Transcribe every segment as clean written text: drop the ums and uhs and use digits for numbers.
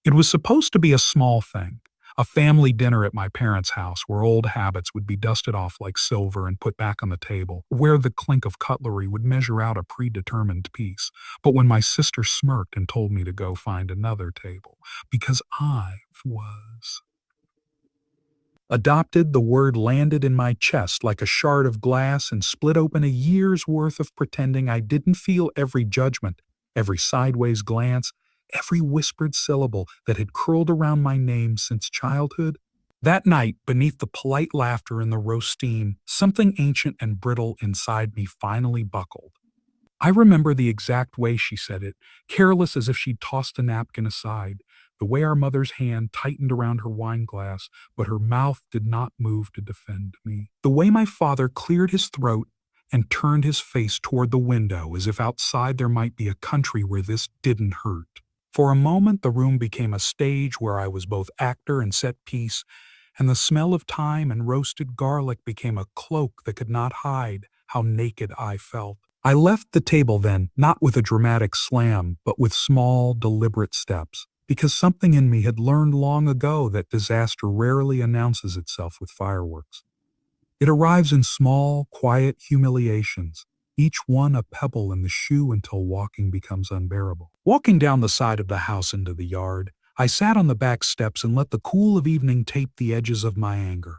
It was supposed to be a small thing, a family dinner at my parents' house where old habits would be dusted off like silver and put back on the table, where the clink of cutlery would measure out a predetermined piece. But when my sister smirked and told me to go find another table, because I was adopted, the word landed in my chest like a shard of glass and split open a year's worth of pretending I didn't feel every judgment, every sideways glance, every whispered syllable that had curled around my name since childhood. That night, beneath the polite laughter and the roast steam, something ancient and brittle inside me finally buckled. I remember the exact way she said it, careless as if she'd tossed a napkin aside, the way our mother's hand tightened around her wine glass, but her mouth did not move to defend me. The way my father cleared his throat and turned his face toward the window as if outside there might be a country where this didn't hurt. For a moment, the room became a stage where I was both actor and set piece, and the smell of thyme and roasted garlic became a cloak that could not hide how naked I felt. I left the table then, not with a dramatic slam, but with small, deliberate steps, because something in me had learned long ago that disaster rarely announces itself with fireworks. It arrives in small, quiet humiliations, each one a pebble in the shoe until walking becomes unbearable. Walking down the side of the house into the yard, I sat on the back steps and let the cool of evening tape the edges of my anger.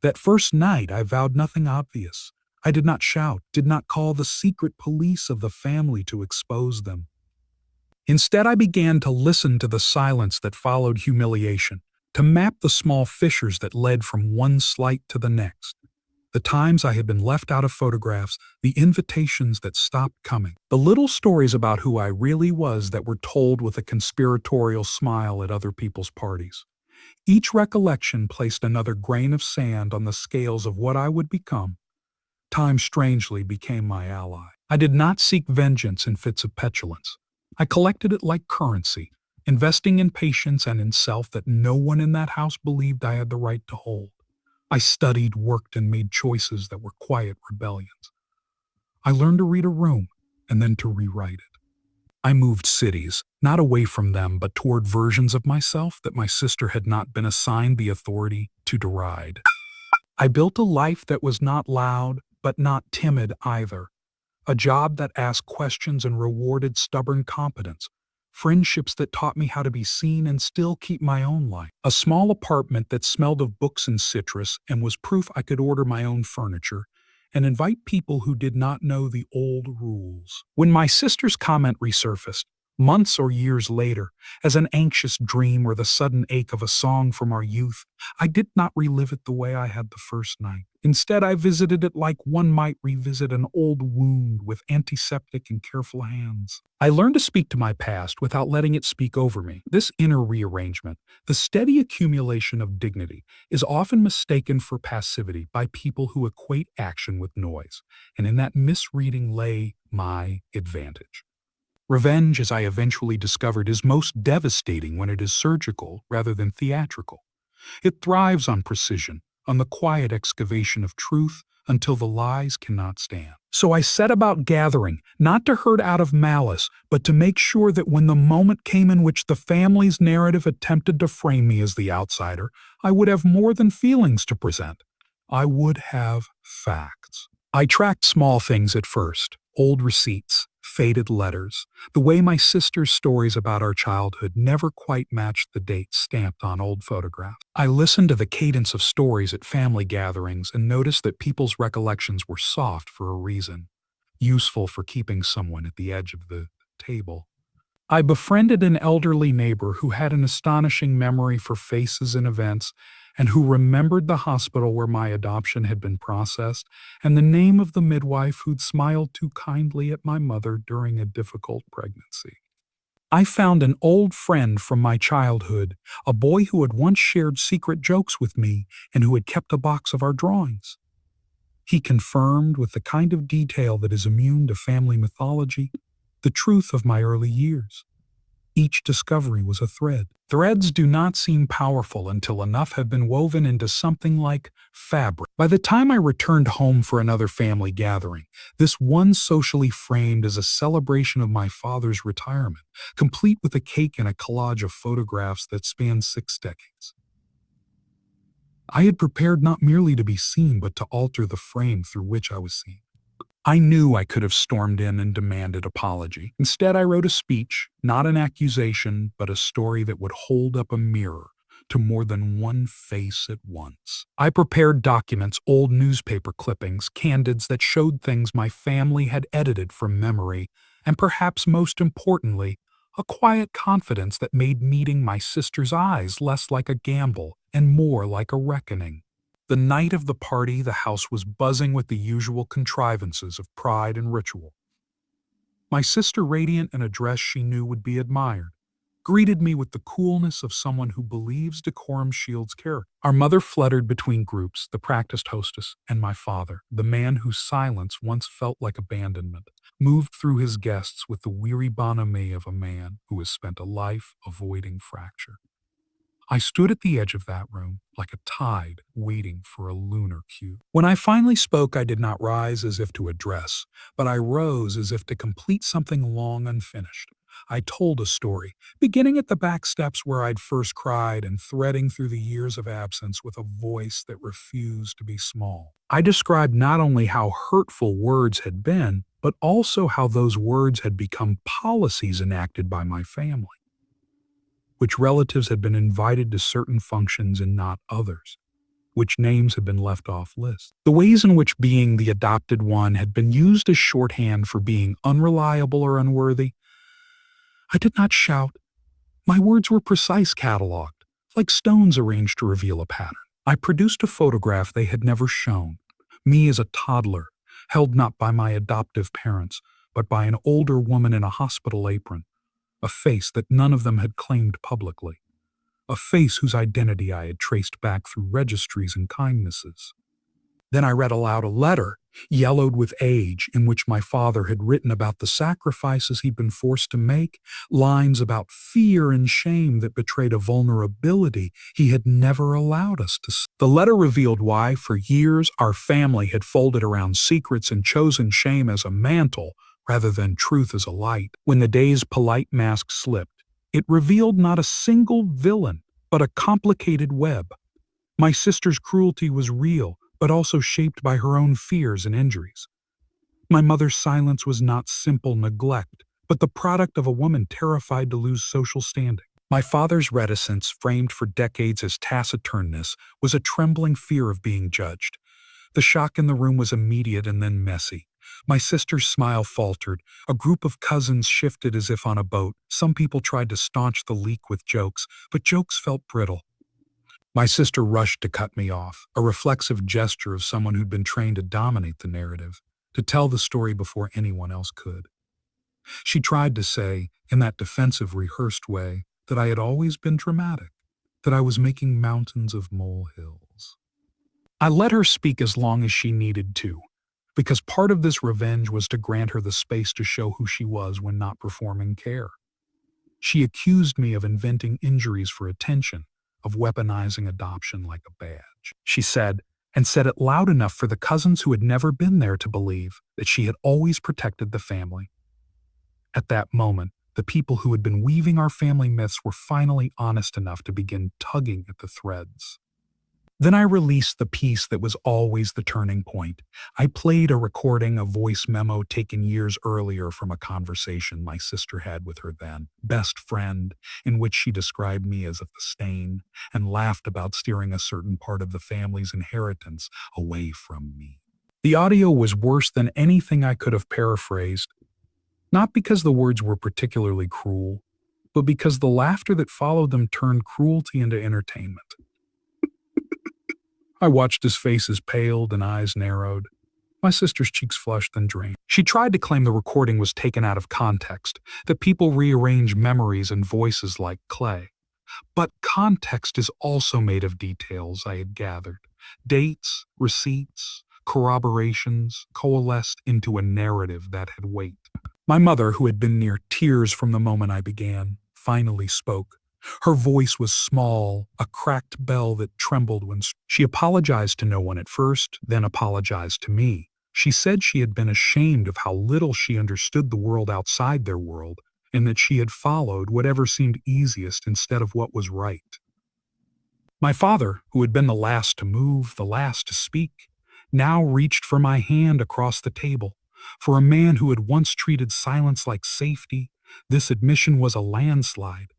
That first night I vowed nothing obvious. I did not shout, did not call the secret police of the family to expose them. Instead, I began to listen to the silence that followed humiliation, to map the small fissures that led from one slight to the next. The times I had been left out of photographs, the invitations that stopped coming, the little stories about who I really was that were told with a conspiratorial smile at other people's parties. Each recollection placed another grain of sand on the scales of what I would become. Time strangely became my ally. I did not seek vengeance in fits of petulance. I collected it like currency, investing in patience and in self that no one in that house believed I had the right to hold. I studied, worked, and made choices that were quiet rebellions. I learned to read a room and then to rewrite it. I moved cities, not away from them, but toward versions of myself that my sister had not been assigned the authority to deride. I built a life that was not loud, but not timid either. A job that asked questions and rewarded stubborn competence. Friendships that taught me how to be seen and still keep my own life. A small apartment that smelled of books and citrus and was proof I could order my own furniture and invite people who did not know the old rules. When my sister's comment resurfaced, months or years later, as an anxious dream or the sudden ache of a song from our youth, I did not relive it the way I had the first night. Instead, I visited it like one might revisit an old wound with antiseptic and careful hands. I learned to speak to my past without letting it speak over me. This inner rearrangement, the steady accumulation of dignity, is often mistaken for passivity by people who equate action with noise, and in that misreading lay my advantage. Revenge, as I eventually discovered, is most devastating when it is surgical rather than theatrical. It thrives on precision, on the quiet excavation of truth until the lies cannot stand. So I set about gathering, not to hurt out of malice, but to make sure that when the moment came in which the family's narrative attempted to frame me as the outsider, I would have more than feelings to present. I would have facts. I tracked small things at first, old receipts, faded letters, the way my sister's stories about our childhood never quite matched the dates stamped on old photographs. I listened to the cadence of stories at family gatherings and noticed that people's recollections were soft for a reason, useful for keeping someone at the edge of the table. I befriended an elderly neighbor who had an astonishing memory for faces and events, and who remembered the hospital where my adoption had been processed, and the name of the midwife who'd smiled too kindly at my mother during a difficult pregnancy. I found an old friend from my childhood, a boy who had once shared secret jokes with me and who had kept a box of our drawings. He confirmed, with the kind of detail that is immune to family mythology, the truth of my early years. Each discovery was a thread. Threads do not seem powerful until enough have been woven into something like fabric. By the time I returned home for another family gathering, this one socially framed as a celebration of my father's retirement, complete with a cake and a collage of photographs that spanned 6 decades. I had prepared not merely to be seen, but to alter the frame through which I was seen. I knew I could have stormed in and demanded apology. Instead, I wrote a speech, not an accusation, but a story that would hold up a mirror to more than one face at once. I prepared documents, old newspaper clippings, candids that showed things my family had edited from memory, and perhaps most importantly, a quiet confidence that made meeting my sister's eyes less like a gamble and more like a reckoning. The night of the party, the house was buzzing with the usual contrivances of pride and ritual. My sister, radiant in a dress she knew would be admired, greeted me with the coolness of someone who believes decorum shields character. Our mother fluttered between groups, the practiced hostess, and my father, the man whose silence once felt like abandonment, moved through his guests with the weary bonhomie of a man who has spent a life avoiding fracture. I stood at the edge of that room, like a tide waiting for a lunar cue. When I finally spoke, I did not rise as if to address, but I rose as if to complete something long unfinished. I told a story, beginning at the back steps where I'd first cried and threading through the years of absence with a voice that refused to be small. I described not only how hurtful words had been, but also how those words had become policies enacted by my family, which relatives had been invited to certain functions and not others, which names had been left off lists. The ways in which being the adopted one had been used as shorthand for being unreliable or unworthy. I did not shout. My words were precise, catalogued, like stones arranged to reveal a pattern. I produced a photograph they had never shown, me as a toddler, held not by my adoptive parents, but by an older woman in a hospital apron, a face that none of them had claimed publicly, a face whose identity I had traced back through registries and kindnesses. Then I read aloud a letter, yellowed with age, in which my father had written about the sacrifices he'd been forced to make, lines about fear and shame that betrayed a vulnerability he had never allowed us to see. The letter revealed why, for years, our family had folded around secrets and chosen shame as a mantle rather than truth as a light. When the day's polite mask slipped, it revealed not a single villain, but a complicated web. My sister's cruelty was real, but also shaped by her own fears and injuries. My mother's silence was not simple neglect, but the product of a woman terrified to lose social standing. My father's reticence, framed for decades as taciturness, was a trembling fear of being judged. The shock in the room was immediate and then messy. My sister's smile faltered. A group of cousins shifted as if on a boat. Some people tried to staunch the leak with jokes, but jokes felt brittle. My sister rushed to cut me off, a reflexive gesture of someone who'd been trained to dominate the narrative, to tell the story before anyone else could. She tried to say, in that defensive, rehearsed way, that I had always been dramatic, that I was making mountains of molehills. I let her speak as long as she needed to, because part of this revenge was to grant her the space to show who she was when not performing care. She accused me of inventing injuries for attention, of weaponizing adoption like a badge. She said, and said it loud enough for the cousins who had never been there to believe, that she had always protected the family. At that moment, the people who had been weaving our family myths were finally honest enough to begin tugging at the threads. Then I released the piece that was always the turning point. I played a recording, a voice memo taken years earlier from a conversation my sister had with her then best friend, in which she described me as a stain and laughed about steering a certain part of the family's inheritance away from me. The audio was worse than anything I could have paraphrased, not because the words were particularly cruel, but because the laughter that followed them turned cruelty into entertainment. I watched as faces paled and eyes narrowed. My sister's cheeks flushed and drained. She tried to claim the recording was taken out of context, that people rearrange memories and voices like clay. But context is also made of details I had gathered. Dates, receipts, corroborations coalesced into a narrative that had weight. My mother, who had been near tears from the moment I began, finally spoke. Her voice was small, a cracked bell that trembled when she apologized to no one at first, then apologized to me. She said she had been ashamed of how little she understood the world outside their world, and that she had followed whatever seemed easiest instead of what was right. My father, who had been the last to move, the last to speak, now reached for my hand across the table. For a man who had once treated silence like safety, this admission was a landslide.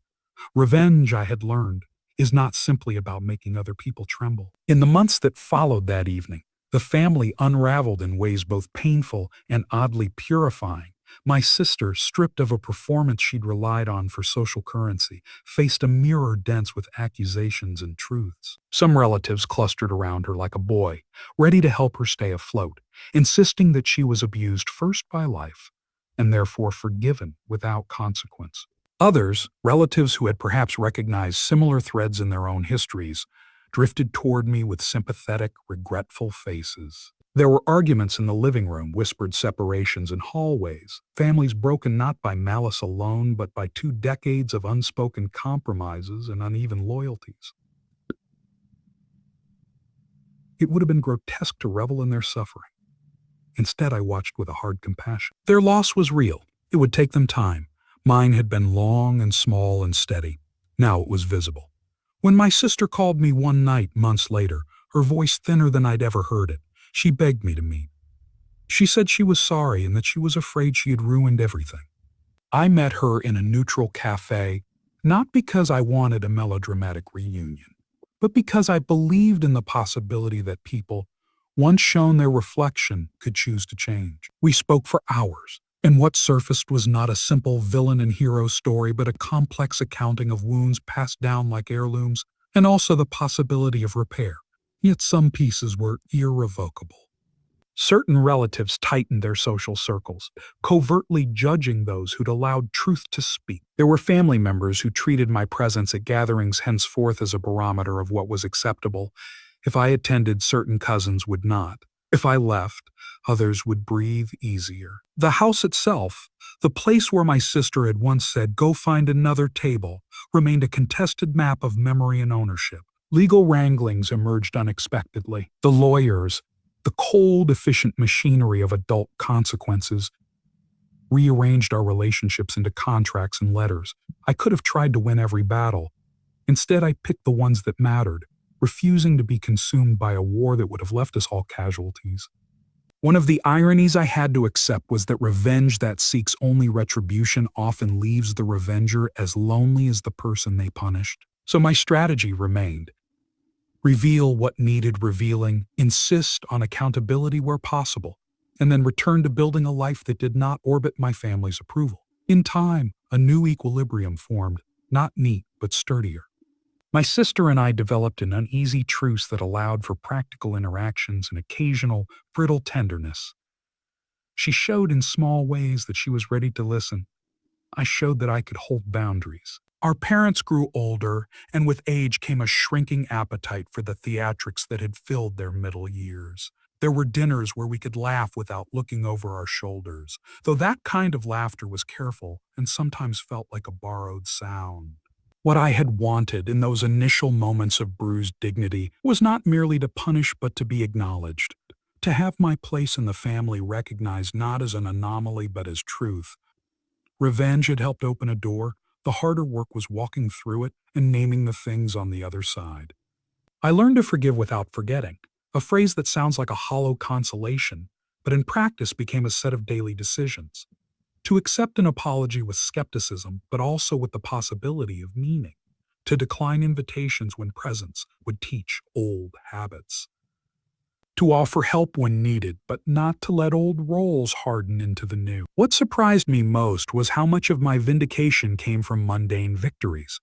Revenge, I had learned, is not simply about making other people tremble. In the months that followed that evening, the family unraveled in ways both painful and oddly purifying. My sister, stripped of a performance she'd relied on for social currency, faced a mirror dense with accusations and truths. Some relatives clustered around her like a boy, ready to help her stay afloat, insisting that she was abused first by life, and therefore forgiven without consequence. Others, relatives who had perhaps recognized similar threads in their own histories, drifted toward me with sympathetic, regretful faces. There were arguments in the living room, whispered separations in hallways, families broken not by malice alone, but by 2 decades of unspoken compromises and uneven loyalties. It would have been grotesque to revel in their suffering. Instead, I watched with a hard compassion. Their loss was real. It would take them time. Mine had been long and small and steady. Now it was visible. When my sister called me one night, months later, her voice thinner than I'd ever heard it, she begged me to meet. She said she was sorry and that she was afraid she had ruined everything. I met her in a neutral cafe, not because I wanted a melodramatic reunion, but because I believed in the possibility that people, once shown their reflection, could choose to change. We spoke for hours, and what surfaced was not a simple villain and hero story, but a complex accounting of wounds passed down like heirlooms, and also the possibility of repair. Yet some pieces were irrevocable. Certain relatives tightened their social circles, covertly judging those who'd allowed truth to speak. There were family members who treated my presence at gatherings henceforth as a barometer of what was acceptable. If I attended, certain cousins would not. If I left, others would breathe easier. The house itself, the place where my sister had once said, "Go find another table," remained a contested map of memory and ownership. Legal wranglings emerged unexpectedly. The lawyers, the cold, efficient machinery of adult consequences, rearranged our relationships into contracts and letters. I could have tried to win every battle. Instead, I picked the ones that mattered, refusing to be consumed by a war that would have left us all casualties. One of the ironies I had to accept was that revenge that seeks only retribution often leaves the revenger as lonely as the person they punished. So my strategy remained. Reveal what needed revealing, insist on accountability where possible, and then return to building a life that did not orbit my family's approval. In time, a new equilibrium formed, not neat but sturdier. My sister and I developed an uneasy truce that allowed for practical interactions and occasional, brittle tenderness. She showed in small ways that she was ready to listen. I showed that I could hold boundaries. Our parents grew older, and with age came a shrinking appetite for the theatrics that had filled their middle years. There were dinners where we could laugh without looking over our shoulders, though that kind of laughter was careful and sometimes felt like a borrowed sound. What I had wanted in those initial moments of bruised dignity was not merely to punish but to be acknowledged, to have my place in the family recognized not as an anomaly but as truth. Revenge had helped open a door. The harder work was walking through it and naming the things on the other side. I learned to forgive without forgetting, a phrase that sounds like a hollow consolation, but in practice became a set of daily decisions. To accept an apology with skepticism, but also with the possibility of meaning. To decline invitations when presence would teach old habits. To offer help when needed, but not to let old roles harden into the new. What surprised me most was how much of my vindication came from mundane victories.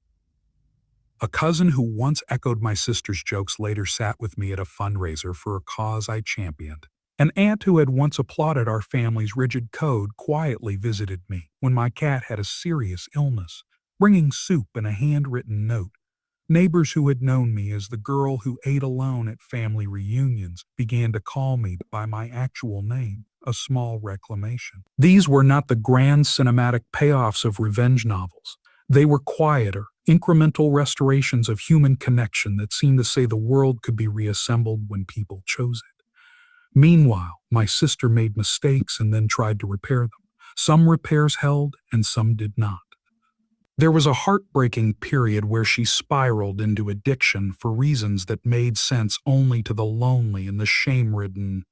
A cousin who once echoed my sister's jokes later sat with me at a fundraiser for a cause I championed. An aunt who had once applauded our family's rigid code quietly visited me when my cat had a serious illness, bringing soup and a handwritten note. Neighbors who had known me as the girl who ate alone at family reunions began to call me by my actual name, a small reclamation. These were not the grand cinematic payoffs of revenge novels. They were quieter, incremental restorations of human connection that seemed to say the world could be reassembled when people chose it. Meanwhile, my sister made mistakes and then tried to repair them. Some repairs held and some did not. There was a heartbreaking period where she spiraled into addiction for reasons that made sense only to the lonely and the shame-ridden,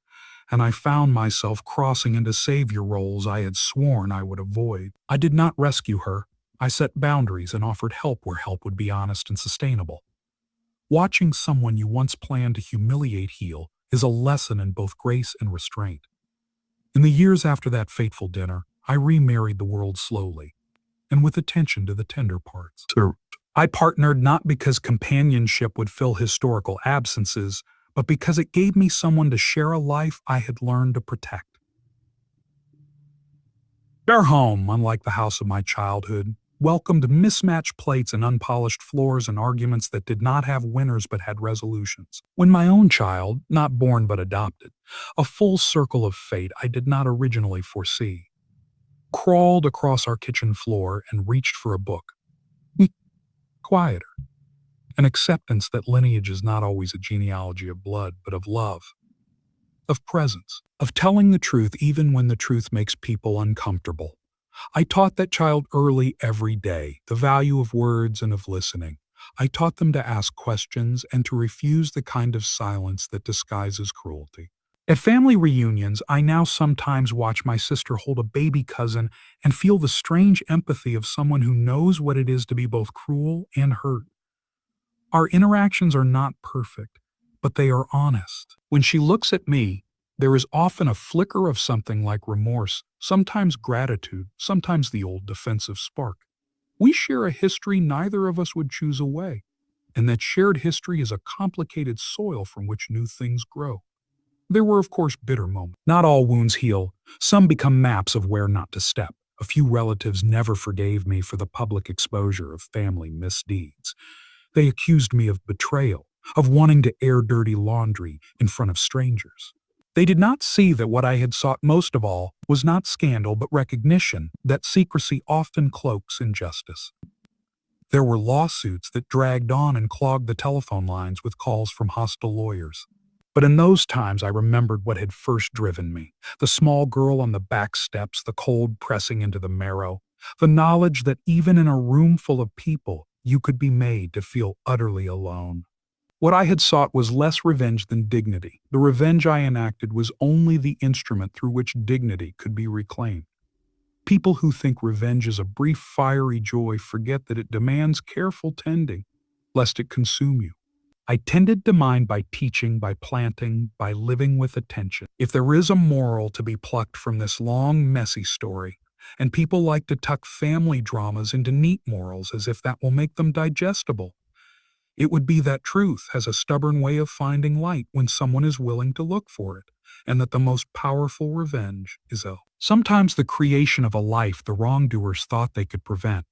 and I found myself crossing into savior roles I had sworn I would avoid. I did not rescue her. I set boundaries and offered help where help would be honest and sustainable. Watching someone you once planned to humiliate heal is a lesson in both grace and restraint. In the years after that fateful dinner, I remarried the world slowly, and with attention to the tender parts. I partnered not because companionship would fill historical absences, but because it gave me someone to share a life I had learned to protect. Our home, unlike the house of my childhood, welcomed mismatched plates and unpolished floors and arguments that did not have winners but had resolutions. When my own child, not born but adopted, a full circle of fate I did not originally foresee, crawled across our kitchen floor and reached for a book. Quieter. An acceptance that lineage is not always a genealogy of blood, but of love, of presence, of telling the truth even when the truth makes people uncomfortable. I taught that child early every day the value of words and of listening. I taught them to ask questions and to refuse the kind of silence that disguises cruelty. At family reunions, I now sometimes watch my sister hold a baby cousin and feel the strange empathy of someone who knows what it is to be both cruel and hurt. Our interactions are not perfect, but they are honest. When she looks at me, there is often a flicker of something like remorse, sometimes gratitude, sometimes the old defensive spark. We share a history neither of us would choose away, and that shared history is a complicated soil from which new things grow. There were, of course, bitter moments. Not all wounds heal. Some become maps of where not to step. A few relatives never forgave me for the public exposure of family misdeeds. They accused me of betrayal, of wanting to air dirty laundry in front of strangers. They did not see that what I had sought most of all was not scandal but recognition, that secrecy often cloaks injustice. There were lawsuits that dragged on and clogged the telephone lines with calls from hostile lawyers. But in those times I remembered what had first driven me, the small girl on the back steps, the cold pressing into the marrow, the knowledge that even in a room full of people, you could be made to feel utterly alone. What I had sought was less revenge than dignity. The revenge I enacted was only the instrument through which dignity could be reclaimed. People who think revenge is a brief fiery joy forget that it demands careful tending, lest it consume you. I tended to mine by teaching, by planting, by living with attention. If there is a moral to be plucked from this long, messy story, and people like to tuck family dramas into neat morals as if that will make them digestible, it would be that truth has a stubborn way of finding light when someone is willing to look for it, and that the most powerful revenge is sometimes the creation of a life the wrongdoers thought they could prevent.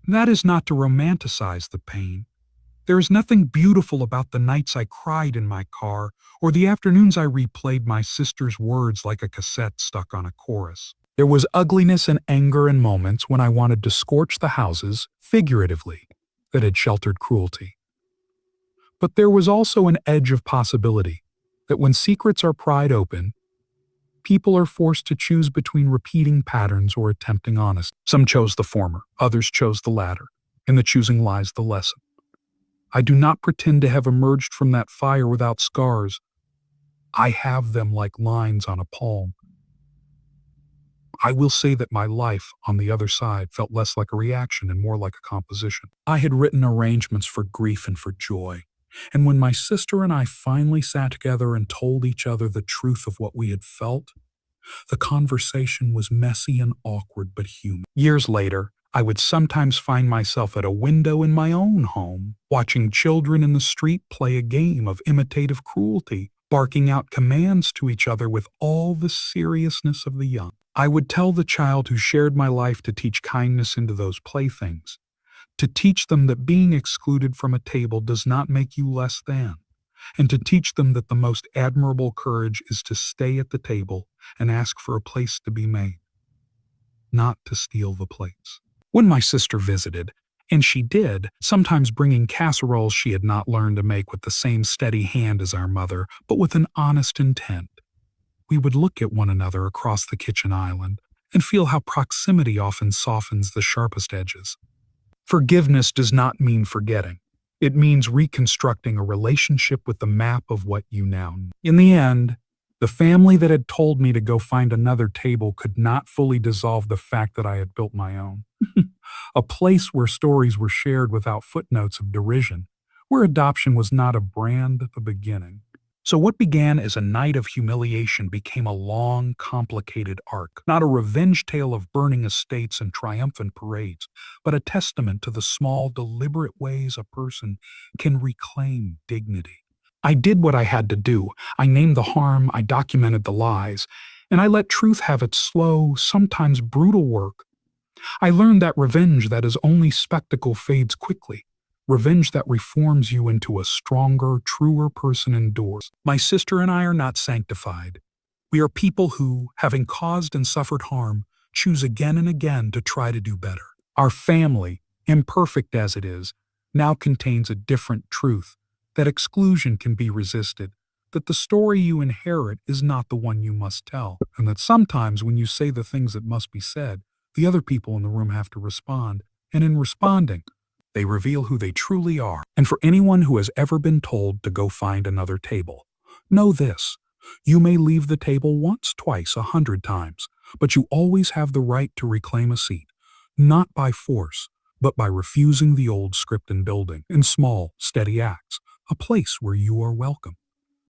That is not to romanticize the pain. There is nothing beautiful about the nights I cried in my car or the afternoons I replayed my sister's words like a cassette stuck on a chorus. There was ugliness and anger in moments when I wanted to scorch the houses, figuratively, that had sheltered cruelty. But there was also an edge of possibility that when secrets are pried open, people are forced to choose between repeating patterns or attempting honesty. Some chose the former, others chose the latter. In the choosing lies the lesson. I do not pretend to have emerged from that fire without scars. I have them like lines on a palm. I will say that my life on the other side felt less like a reaction and more like a composition. I had written arrangements for grief and for joy, and when my sister and I finally sat together and told each other the truth of what we had felt, the conversation was messy and awkward but human. Years later, I would sometimes find myself at a window in my own home, watching children in the street play a game of imitative cruelty, barking out commands to each other with all the seriousness of the young. I would tell the child who shared my life to teach kindness into those playthings, to teach them that being excluded from a table does not make you less than, and to teach them that the most admirable courage is to stay at the table and ask for a place to be made, not to steal the plates. When my sister visited, and she did, sometimes bringing casseroles she had not learned to make with the same steady hand as our mother, but with an honest intent, we would look at one another across the kitchen island and feel how proximity often softens the sharpest edges. Forgiveness does not mean forgetting. It means reconstructing a relationship with the map of what you now know. In the end, the family that had told me to go find another table could not fully dissolve the fact that I had built my own. A place where stories were shared without footnotes of derision, where adoption was not a brand at the beginning. So what began as a night of humiliation became a long, complicated arc, not a revenge tale of burning estates and triumphant parades, but a testament to the small, deliberate ways a person can reclaim dignity. I did what I had to do. I named the harm, I documented the lies, and I let truth have its slow, sometimes brutal work. I learned that revenge that is only spectacle fades quickly. Revenge that reforms you into a stronger, truer person endures. My sister and I are not sanctified. We are people who, having caused and suffered harm, choose again and again to try to do better. Our family, imperfect as it is, now contains a different truth, that exclusion can be resisted, that the story you inherit is not the one you must tell, and that sometimes when you say the things that must be said, the other people in the room have to respond, and in responding, they reveal who they truly are. And for anyone who has ever been told to go find another table, know this: you may leave the table once, twice, 100 times, but you always have the right to reclaim a seat, not by force, but by refusing the old script and building, in small, steady acts, a place where you are welcome.